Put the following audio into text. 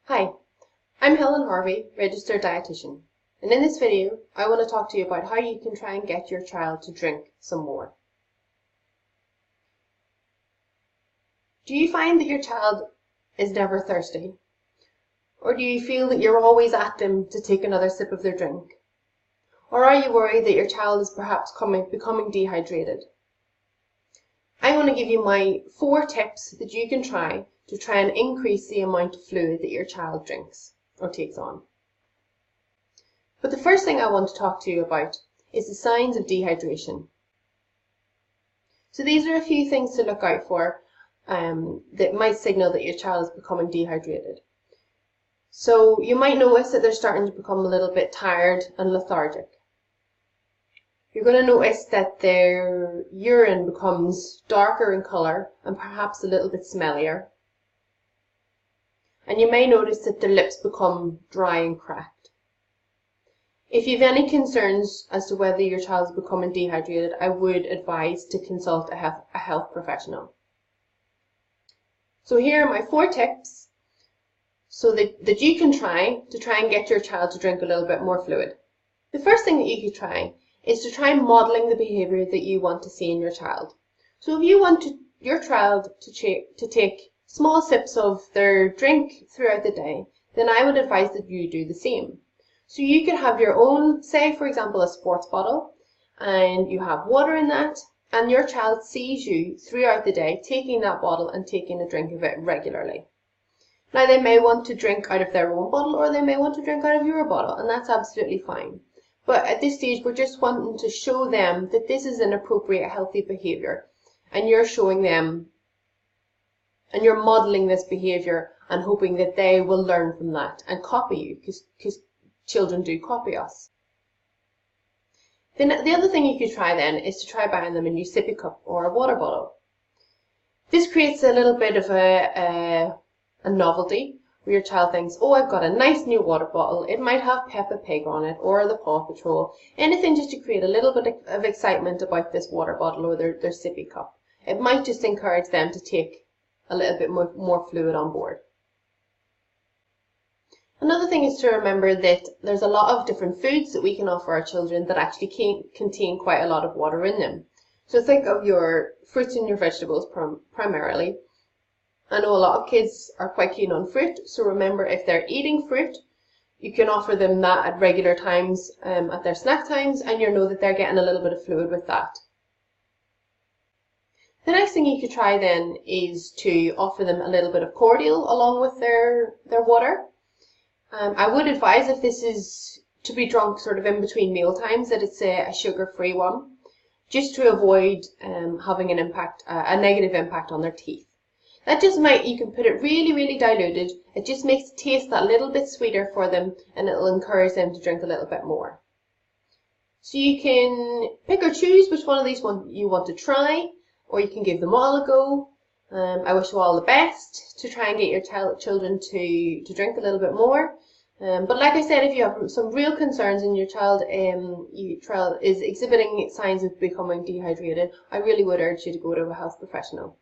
Hi, I'm Helen Harvey, registered dietitian, and in this video I want to talk to you about how you can try and get your child to drink some more. Do you find that your child is never thirsty? Or do you feel that you're always at them to take another sip of their drink? Or are you worried that your child is perhaps becoming dehydrated? I want to give you my 4 tips that you can try to try and increase the amount of fluid that your child drinks or takes on. But the first thing I want to talk to you about is the signs of dehydration. So these are a few things to look out for that might signal that your child is becoming dehydrated. So you might notice that they're starting to become a little bit tired and lethargic. You're going to notice that their urine becomes darker in colour and perhaps a little bit smellier. And you may notice that their lips become dry and cracked. If you have any concerns as to whether your child is becoming dehydrated, I would advise to consult a health professional. So here are my 4 tips so that you can try and get your child to drink a little bit more fluid. The first thing that you could try is to try modelling the behaviour that you want to see in your child. So if you want your child to take small sips of their drink throughout the day, then I would advise that you do the same. So you could have your own, say for example a sports bottle, and you have water in that, and your child sees you throughout the day taking that bottle and taking a drink of it regularly. Now they may want to drink out of their own bottle, or they may want to drink out of your bottle, and that's absolutely fine. But at this stage we're just wanting to show them that this is an appropriate healthy behaviour, and you're showing them and you're modelling this behaviour and hoping that they will learn from that and copy you, because children do copy us. Then the other thing you could try then is to try buying them a new sippy cup or a water bottle. This creates a little bit of a novelty where your child thinks, oh, I've got a nice new water bottle. It might have Peppa Pig on it or the Paw Patrol. Anything just to create a little bit of excitement about this water bottle or their sippy cup. It might just encourage them to take a little bit more fluid on board. Another thing is to remember that there's a lot of different foods that we can offer our children that actually contain quite a lot of water in them. So think of your fruits and your vegetables primarily. I know a lot of kids are quite keen on fruit, so remember if they're eating fruit, you can offer them that at regular times at their snack times, and you'll know that they're getting a little bit of fluid with that. The next thing you could try then is to offer them a little bit of cordial along with their water. I would advise, if this is to be drunk sort of in between meal times, that it's a sugar-free one, just to avoid having a negative impact on their teeth. That just you can put it really, really diluted. It just makes it taste that little bit sweeter for them, and it'll encourage them to drink a little bit more. So you can pick or choose which one of these you want to try, or you can give them all a go. I wish you all the best to try and get your children to drink a little bit more. But like I said, if you have some real concerns and your child is exhibiting signs of becoming dehydrated, I really would urge you to go to a health professional.